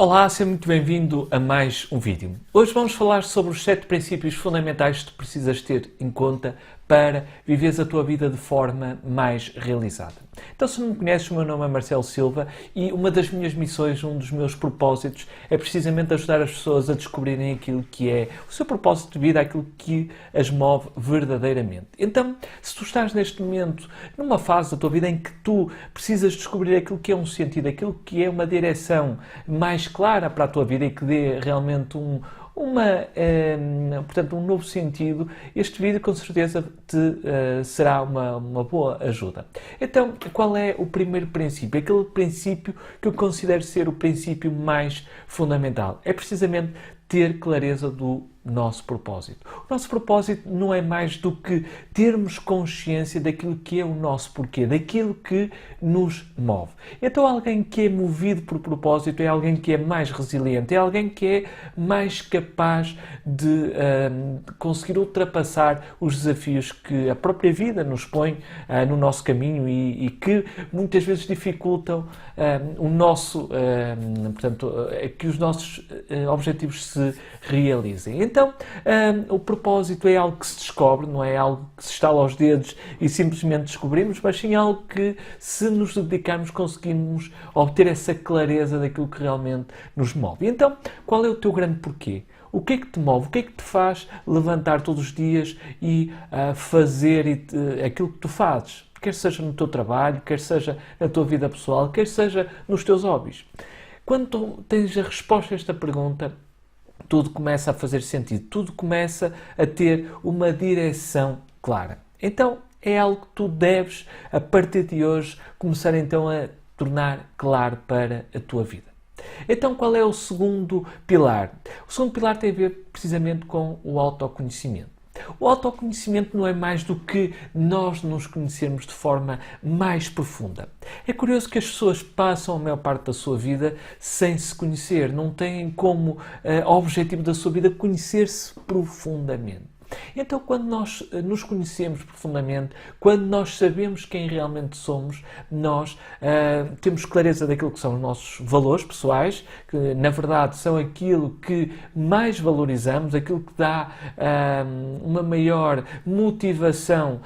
Olá, seja muito bem-vindo a mais um vídeo. Hoje vamos falar sobre os 7 princípios fundamentais que tu precisas ter em conta para viveres a tua vida de forma mais realizada. Então, se não me conheces, o meu nome é Marcelo Silva e uma das minhas missões, um dos meus propósitos é precisamente ajudar as pessoas a descobrirem aquilo que é o seu propósito de vida, aquilo que as move verdadeiramente. Então, se tu estás neste momento numa fase da tua vida em que tu precisas descobrir aquilo que é um sentido, aquilo que é uma direção mais clara para a tua vida e que dê realmente um novo sentido, este vídeo com certeza será uma boa ajuda. Então, qual é o primeiro princípio? Aquele princípio que eu considero ser o princípio mais fundamental. É precisamente ter clareza do nosso propósito. O nosso propósito não é mais do que termos consciência daquilo que é o nosso porquê, daquilo que nos move. Então, alguém que é movido por propósito é alguém que é mais resiliente, é alguém que é mais capaz de conseguir ultrapassar os desafios que a própria vida nos põe no nosso caminho e que muitas vezes dificultam que os nossos objetivos se realizem. Então, o propósito é algo que se descobre, não é algo que se estala aos dedos e simplesmente descobrimos, mas sim algo que, se nos dedicarmos, conseguimos obter essa clareza daquilo que realmente nos move. E então, qual é o teu grande porquê? O que é que te move? O que é que te faz levantar todos os dias e fazer aquilo que tu fazes? Quer seja no teu trabalho, quer seja na tua vida pessoal, quer seja nos teus hobbies. Quando tu tens a resposta a esta pergunta, tudo começa a fazer sentido, tudo começa a ter uma direção clara. Então, é algo que tu deves, a partir de hoje, começar então a tornar claro para a tua vida. Então, qual é o segundo pilar? O segundo pilar tem a ver precisamente com o autoconhecimento. O autoconhecimento não é mais do que nós nos conhecermos de forma mais profunda. É curioso que as pessoas passam a maior parte da sua vida sem se conhecer, não têm como objetivo da sua vida conhecer-se profundamente. Então, quando nós nos conhecemos profundamente, quando nós sabemos quem realmente somos, nós temos clareza daquilo que são os nossos valores pessoais, que na verdade são aquilo que mais valorizamos, aquilo que dá uma maior motivação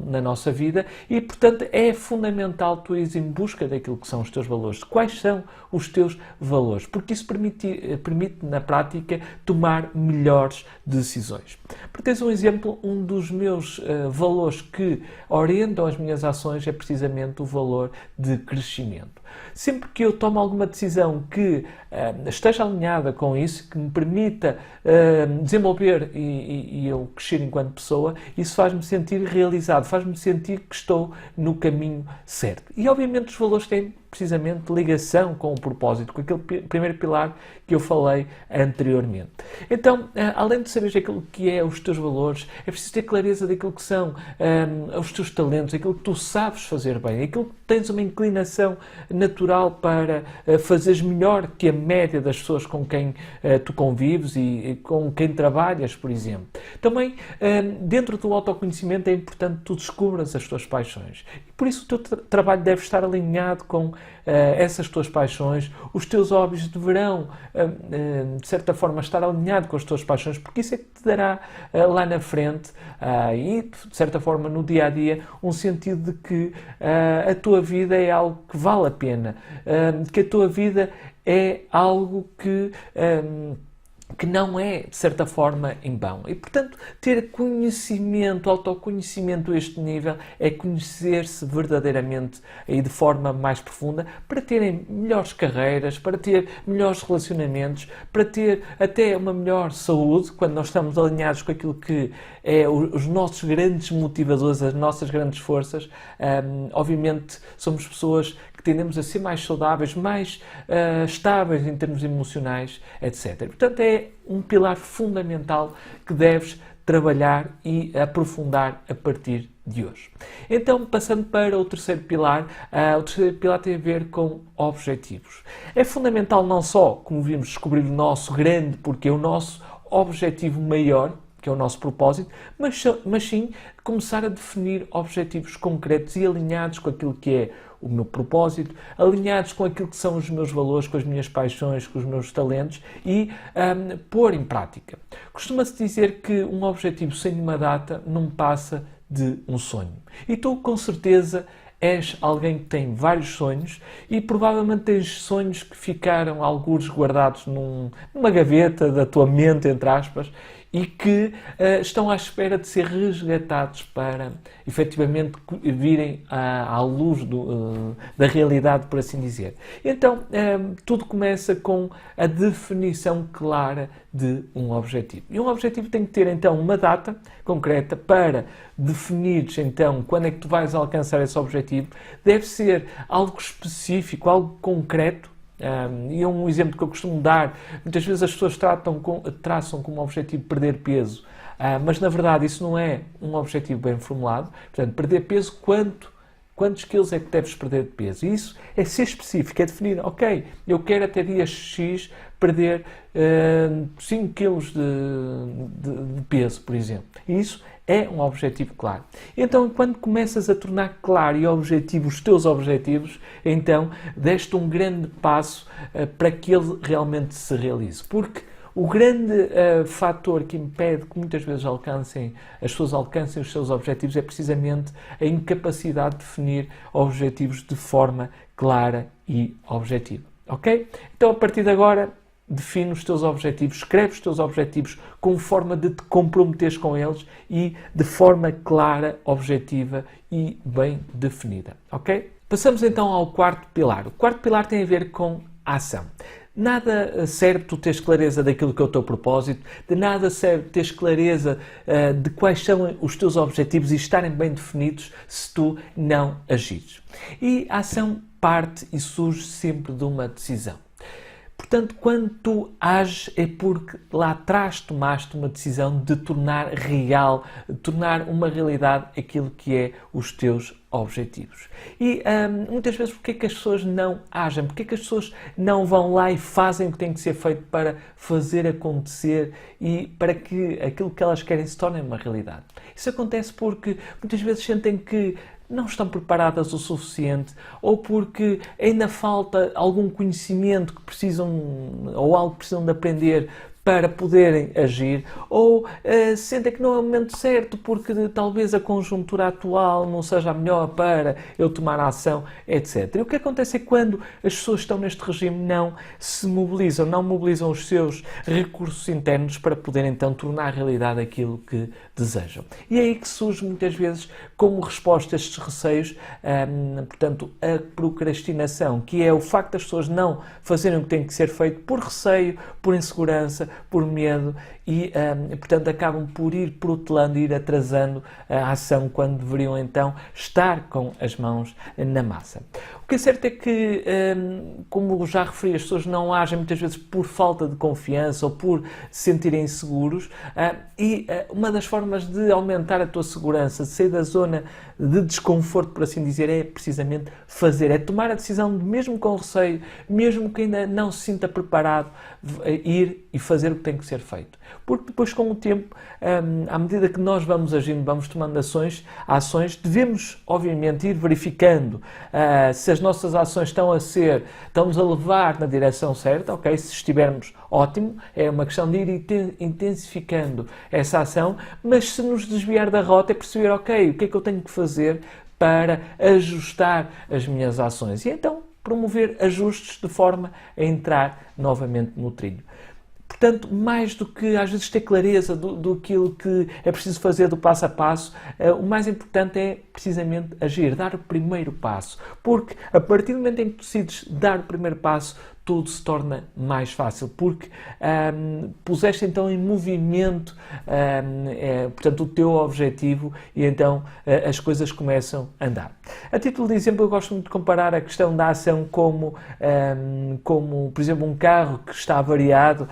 na nossa vida e, portanto, é fundamental tu ires em busca daquilo que são os teus valores. Quais são os teus valores? Porque isso permite na prática, tomar melhores decisões. Para teres um exemplo, um dos meus valores que orientam as minhas ações é precisamente o valor de crescimento. Sempre que eu tomo alguma decisão que esteja alinhada com isso, que me permita desenvolver e eu crescer enquanto pessoa, isso faz-me sentir realizado, faz-me sentir que estou no caminho certo. E obviamente os valores têm precisamente ligação com o propósito, com aquele primeiro pilar que eu falei anteriormente. Então, além de saberes aquilo que é os teus valores, é preciso ter clareza daquilo que são os teus talentos, aquilo que tu sabes fazer bem, aquilo que tens uma inclinação natural para fazeres melhor que a média das pessoas com quem tu convives e com quem trabalhas, por exemplo. Também, dentro do autoconhecimento, é importante que tu descubras as tuas paixões. E por isso o teu trabalho deve estar alinhado com essas tuas paixões. Os teus hobbies deverão, de certa forma, estar alinhados com as tuas paixões, porque isso é que te dará lá na frente e, de certa forma, no dia-a-dia, um sentido de que a tua vida é algo que vale a pena, que a tua vida é algo que não é, de certa forma, em vão. E, portanto, ter conhecimento, autoconhecimento a este nível é conhecer-se verdadeiramente e de forma mais profunda para terem melhores carreiras, para ter melhores relacionamentos, para ter até uma melhor saúde, quando nós estamos alinhados com aquilo que é os nossos grandes motivadores, as nossas grandes forças. Obviamente, somos pessoas que tendemos a ser mais saudáveis, mais estáveis em termos emocionais, etc. Portanto, é um pilar fundamental que deves trabalhar e aprofundar a partir de hoje. Então, passando para o terceiro pilar, o terceiro pilar tem a ver com objetivos. É fundamental não só, como vimos, descobrir o nosso grande porquê, o nosso objetivo maior, que é o nosso propósito, mas sim começar a definir objetivos concretos e alinhados com aquilo que é o meu propósito, alinhados com aquilo que são os meus valores, com as minhas paixões, com os meus talentos e pôr em prática. Costuma-se dizer que um objetivo sem uma data não passa de um sonho. E tu, com certeza, és alguém que tem vários sonhos e provavelmente tens sonhos que ficaram algures guardados numa gaveta da tua mente, entre aspas, e que estão à espera de ser resgatados para efetivamente virem à luz da realidade, por assim dizer. Então, tudo começa com a definição clara de um objetivo. E um objetivo tem que ter, então, uma data concreta para definires, então, quando é que tu vais alcançar esse objetivo. Deve ser algo específico, algo concreto. E é um exemplo que eu costumo dar. Muitas vezes as pessoas traçam como objetivo perder peso, mas na verdade isso não é um objetivo bem formulado. Portanto, perder peso, quantos quilos é que deves perder de peso? E isso é ser específico, é definir, ok, eu quero até dia X perder 5 quilos de peso, por exemplo. E isso é um objetivo claro. Então, quando começas a tornar claro e objetivo os teus objetivos, então deste um grande passo para que ele realmente se realize. Porque o grande fator que impede que muitas vezes as pessoas alcancem os seus objetivos é precisamente a incapacidade de definir objetivos de forma clara e objetiva. Ok? Então, a partir de agora, define os teus objetivos, escreve os teus objetivos com forma de te comprometeres com eles e de forma clara, objetiva e bem definida. Ok? Passamos então ao quarto pilar. O quarto pilar tem a ver com a ação. Nada serve tu teres clareza daquilo que é o teu propósito, de nada serve teres clareza de quais são os teus objetivos e estarem bem definidos se tu não agires. E a ação parte e surge sempre de uma decisão. Portanto, quando tu ages é porque lá atrás tomaste uma decisão de tornar real, de tornar uma realidade aquilo que é os teus objetivos. E muitas vezes porque é que as pessoas não agem? Porque é que as pessoas não vão lá e fazem o que tem que ser feito para fazer acontecer e para que aquilo que elas querem se torne uma realidade? Isso acontece porque muitas vezes sentem que não estão preparadas o suficiente ou porque ainda falta algum conhecimento que precisam ou algo que precisam de aprender para poderem agir, ou sentem que não é o momento certo porque talvez a conjuntura atual não seja a melhor para eu tomar a ação, etc. E o que acontece é que quando as pessoas estão neste regime não se mobilizam, não mobilizam os seus recursos internos para poderem então tornar realidade aquilo que desejam. E é aí que surge muitas vezes como resposta a estes receios, portanto, a procrastinação, que é o facto das pessoas não fazerem o que tem que ser feito por receio, por insegurança, por medo e, portanto, acabam por ir protelando, ir atrasando a ação quando deveriam então estar com as mãos na massa. O que é certo é que, como já referi, as pessoas não agem muitas vezes por falta de confiança ou por se sentirem inseguros e uma das formas de aumentar a tua segurança, de sair da zona de desconforto, por assim dizer, é precisamente fazer, é tomar a decisão de, mesmo com receio, mesmo que ainda não se sinta preparado, ir e fazer o que tem que ser feito. Porque depois, com o tempo, à medida que nós vamos agindo, vamos tomando ações, devemos, obviamente, ir verificando se as nossas ações estão-nos a levar na direção certa, ok? Se estivermos, ótimo, é uma questão de ir intensificando essa ação, mas se nos desviar da rota é perceber, ok, o que é que eu tenho que fazer para ajustar as minhas ações? E então, promover ajustes de forma a entrar novamente no trilho. Portanto, mais do que às vezes ter clareza do que é preciso fazer do passo a passo, o mais importante é precisamente agir, dar o primeiro passo. Porque a partir do momento em que tu decides dar o primeiro passo, tudo se torna mais fácil, porque puseste então em movimento portanto, o teu objetivo e então as coisas começam a andar. A título de exemplo, eu gosto muito de comparar a questão da ação como por exemplo, um carro que está avariado,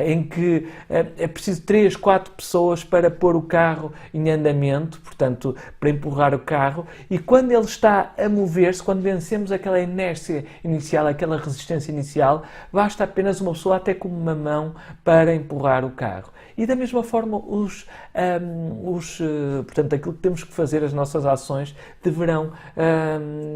em que é preciso 3, 4 pessoas para pôr o carro em andamento, portanto, para empurrar o carro, e quando ele está a mover-se, quando vencemos aquela inércia inicial, aquela resistência inicial, potencial, basta apenas uma pessoa, até com uma mão, para empurrar o carro. E da mesma forma, portanto, aquilo que temos que fazer, as nossas ações, deverão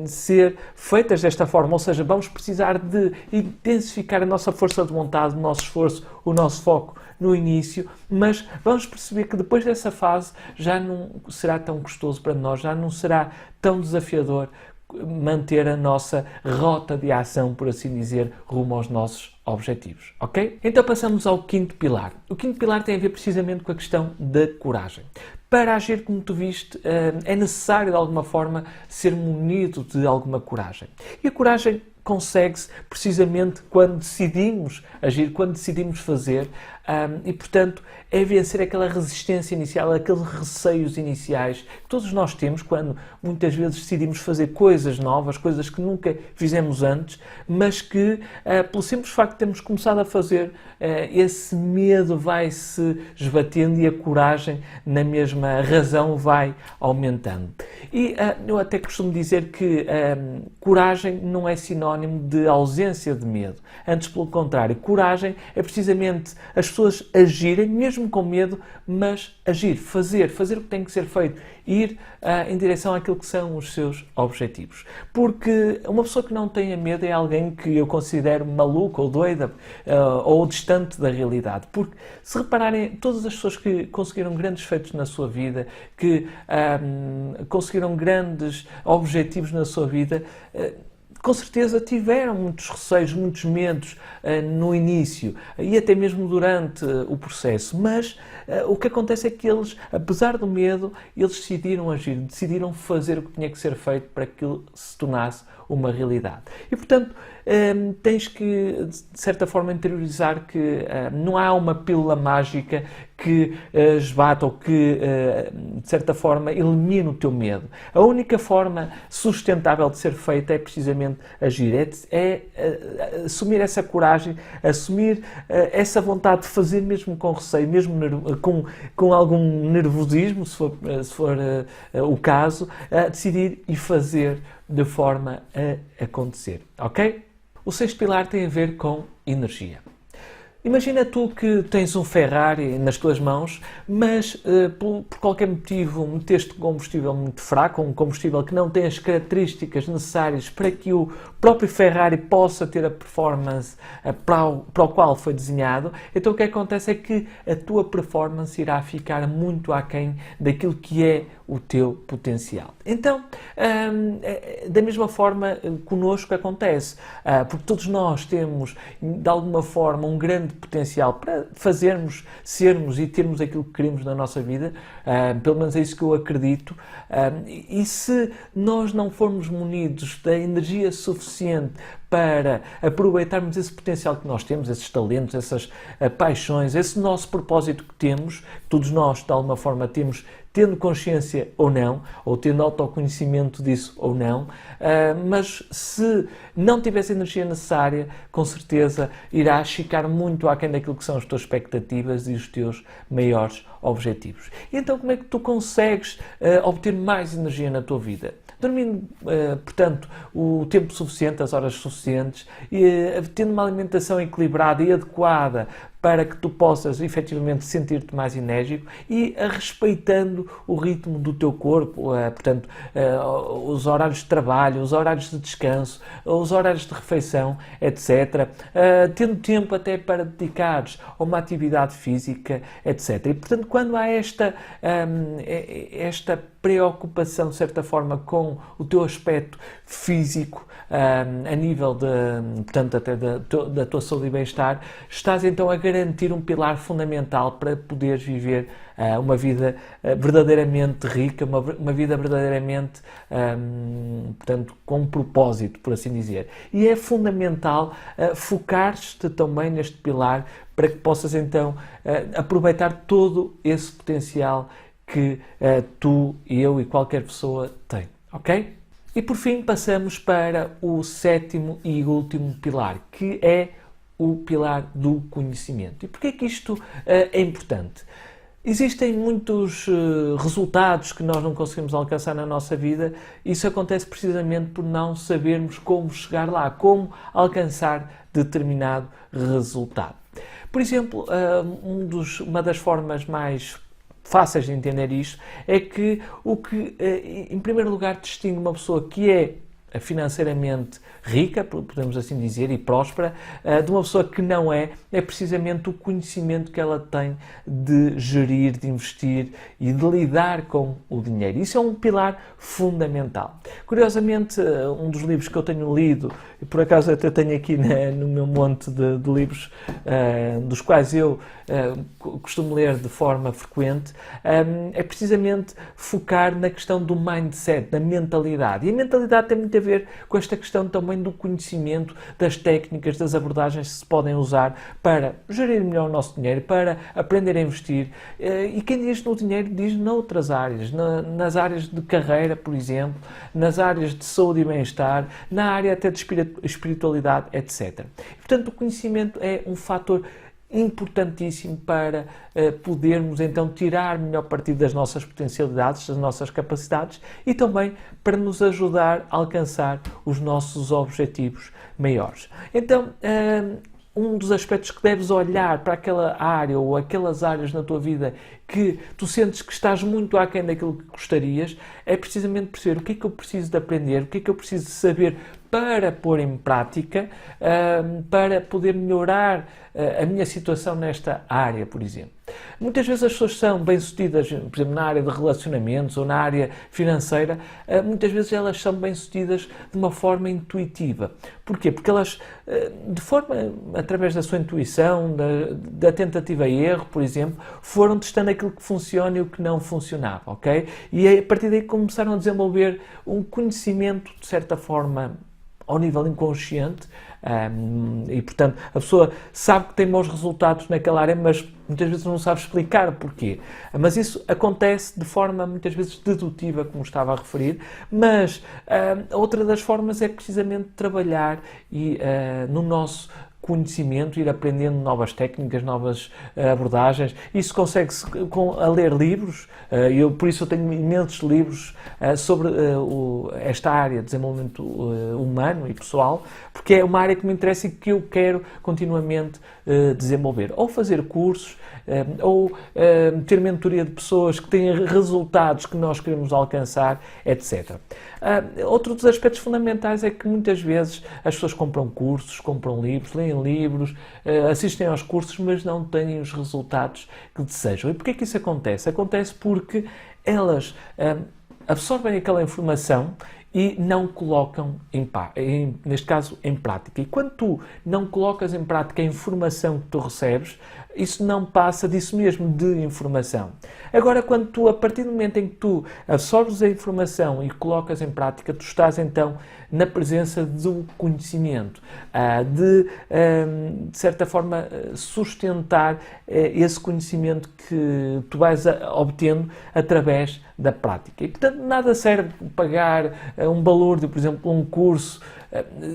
ser feitas desta forma, ou seja, vamos precisar de intensificar a nossa força de vontade, o nosso esforço, o nosso foco no início, mas vamos perceber que depois dessa fase já não será tão custoso para nós, já não será tão desafiador manter a nossa rota de ação, por assim dizer, rumo aos nossos objetivos, ok? Então passamos ao quinto pilar. O quinto pilar tem a ver precisamente com a questão da coragem. Para agir como tu viste, é necessário de alguma forma ser munido de alguma coragem. E a coragem consegue-se precisamente quando decidimos agir, quando decidimos fazer, e portanto é vencer aquela resistência inicial, aqueles receios iniciais que todos nós temos quando muitas vezes decidimos fazer coisas novas, coisas que nunca fizemos antes, mas que pelo simples facto de termos começado a fazer, esse medo vai-se esbatendo e a coragem, na mesma razão, vai aumentando. E eu até costumo dizer que coragem não é sinónimo de ausência de medo. Antes, pelo contrário, coragem é precisamente as pessoas agirem, mesmo com medo, mas agir, fazer o que tem que ser feito, ir em direção àquilo que são os seus objetivos. Porque uma pessoa que não tenha medo é alguém que eu considero maluca ou doida ou distante da realidade. Porque se repararem, todas as pessoas que conseguiram grandes feitos na sua vida, que conseguiram grandes objetivos na sua vida, com certeza tiveram muitos receios, muitos medos no início e até mesmo durante o processo, mas o que acontece é que eles, apesar do medo, eles decidiram agir, decidiram fazer o que tinha que ser feito para que aquilo se tornasse uma realidade. E, portanto, tens que, de certa forma, interiorizar que não há uma pílula mágica que esbata ou que, de certa forma, elimine o teu medo. A única forma sustentável de ser feita é precisamente agir, é assumir essa coragem, assumir essa vontade de fazer mesmo com receio, mesmo com algum nervosismo, se for o caso, decidir e fazer de forma a acontecer, ok? O sexto pilar tem a ver com energia. Imagina tu que tens um Ferrari nas tuas mãos, mas por qualquer motivo meteste combustível muito fraco, um combustível que não tem as características necessárias para que o próprio Ferrari possa ter a performance para o qual foi desenhado. Então o que acontece é que a tua performance irá ficar muito aquém daquilo que é o teu potencial. Então, da mesma forma, connosco acontece, porque todos nós temos, de alguma forma, um grande potencial para fazermos, sermos e termos aquilo que queremos na nossa vida, pelo menos é isso que eu acredito, e se nós não formos munidos da energia suficiente para aproveitarmos esse potencial que nós temos, esses talentos, essas paixões, esse nosso propósito que temos, todos nós de alguma forma temos, tendo consciência ou não, ou tendo autoconhecimento disso ou não, mas se não tiver essa energia necessária, com certeza irás ficar muito aquém daquilo que são as tuas expectativas e os teus maiores objetivos. E então como é que tu consegues obter mais energia na tua vida? Dormindo, portanto, o tempo suficiente, as horas suficientes, tendo uma alimentação equilibrada e adequada para que tu possas efetivamente sentir-te mais enérgico e respeitando o ritmo do teu corpo, portanto, os horários de trabalho, os horários de descanso, os horários de refeição, etc. Tendo tempo até para dedicares a uma atividade física, etc. E, portanto, quando há esta preocupação, de certa forma, com o teu aspecto físico, a nível portanto, até da tua saúde e bem-estar, estás então a garantir um pilar fundamental para poderes viver uma vida verdadeiramente rica, uma vida verdadeiramente, portanto, com um propósito, por assim dizer. E é fundamental focar-te também neste pilar para que possas então aproveitar todo esse potencial que tu, eu e qualquer pessoa tem, ok? E por fim passamos para o sétimo e último pilar, que é o pilar do conhecimento. E porquê é que isto é importante? Existem muitos resultados que nós não conseguimos alcançar na nossa vida. Isso acontece precisamente por não sabermos como chegar lá, como alcançar determinado resultado. Por exemplo, uma das formas mais fáceis de entender isto é que em primeiro lugar, distingue uma pessoa que é financeiramente rica, podemos assim dizer, e próspera, de uma pessoa que não é precisamente o conhecimento que ela tem de gerir, de investir e de lidar com o dinheiro. Isso é um pilar fundamental. Curiosamente, um dos livros que eu tenho lido, e por acaso até tenho aqui no meu monte de livros, dos quais eu costumo ler de forma frequente, é precisamente focar na questão do mindset, da mentalidade. E a mentalidade tem muito a ver com esta questão também do conhecimento, das técnicas, das abordagens que se podem usar para gerir melhor o nosso dinheiro, para aprender a investir. E quem diz no dinheiro diz noutras áreas, nas áreas de carreira, por exemplo, nas áreas de saúde e bem-estar, na área até de espiritualidade, etc. Portanto, o conhecimento é um fator importantíssimo para podermos então tirar melhor partido das nossas potencialidades, das nossas capacidades e também para nos ajudar a alcançar os nossos objetivos maiores. Então, um dos aspectos que deves olhar para aquela área ou aquelas áreas na tua vida que tu sentes que estás muito aquém daquilo que gostarias, é precisamente perceber o que é que eu preciso de aprender, o que é que eu preciso de saber para pôr em prática, para poder melhorar a minha situação nesta área, por exemplo. Muitas vezes as pessoas são bem-sucedidas, por exemplo, na área de relacionamentos ou na área financeira, muitas vezes elas são bem-sucedidas de uma forma intuitiva. Porquê? Porque elas, através da sua intuição, da tentativa e erro, por exemplo, foram testando aquilo que funciona e o que não funcionava, ok? E a partir daí começaram a desenvolver um conhecimento, de certa forma, ao nível inconsciente, e portanto a pessoa sabe que tem bons resultados naquela área, mas muitas vezes não sabe explicar o porquê. Mas isso acontece de forma muitas vezes dedutiva, como estava a referir, mas outra das formas é precisamente trabalhar no nosso conhecimento, ir aprendendo novas técnicas, novas abordagens. Isso consegue-se a ler livros, por isso eu tenho imensos livros sobre esta área de desenvolvimento humano e pessoal, porque é uma área que me interessa e que eu quero continuamente desenvolver. Ou fazer cursos, ou ter mentoria de pessoas que têm resultados que nós queremos alcançar, etc. Outro dos aspectos fundamentais é que muitas vezes as pessoas compram cursos, compram livros, leem livros, assistem aos cursos, mas não têm os resultados que desejam. E porquê que isso acontece? Acontece porque elas absorvem aquela informação e não colocam, neste caso, em prática. E quando tu não colocas em prática a informação que tu recebes, isso não passa disso mesmo, de informação. Agora, quando tu, a partir do momento em que tu absorves a informação e colocas em prática, tu estás então na presença do conhecimento, de certa forma, sustentar esse conhecimento que tu vais obtendo através da prática. E, portanto, nada serve pagar um balúrdio, por exemplo, um curso,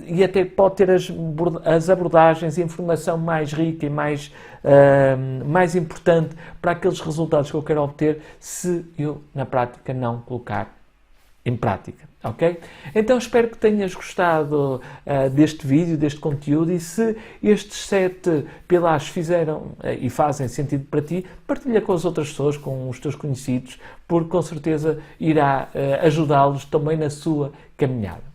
e até pode ter as abordagens e a informação mais rica e mais importante para aqueles resultados que eu quero obter, se eu, na prática, não colocar em prática, ok? Então espero que tenhas gostado deste vídeo, deste conteúdo, e se estes 7 pilares fizeram e fazem sentido para ti, partilha com as outras pessoas, com os teus conhecidos, porque com certeza irá ajudá-los também na sua caminhada.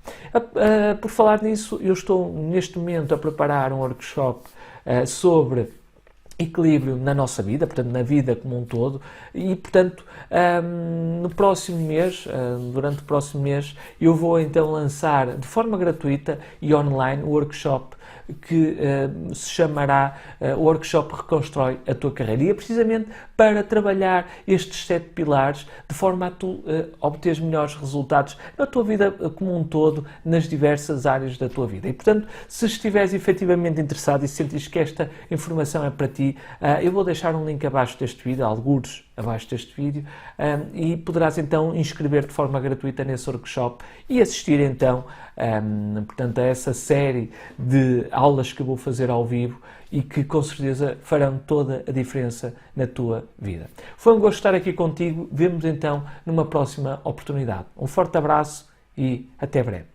Por falar nisso, eu estou neste momento a preparar um workshop sobre equilíbrio na nossa vida, portanto, na vida como um todo, e, portanto, no próximo mês, durante o próximo mês, eu vou então lançar de forma gratuita e online o workshop que se chamará Workshop Reconstrói a Tua Carreira. E é precisamente para trabalhar estes 7 pilares de forma a tu obteres melhores resultados na tua vida como um todo, nas diversas áreas da tua vida. E, portanto, se estiveres efetivamente interessado e sentires que esta informação é para ti, eu vou deixar um link abaixo deste vídeo, algures abaixo deste vídeo, e poderás então inscrever de forma gratuita nesse workshop e assistir então, portanto, a essa série de aulas que eu vou fazer ao vivo e que com certeza farão toda a diferença na tua vida. Foi um gosto estar aqui contigo, vemo-nos então numa próxima oportunidade. Um forte abraço e até breve.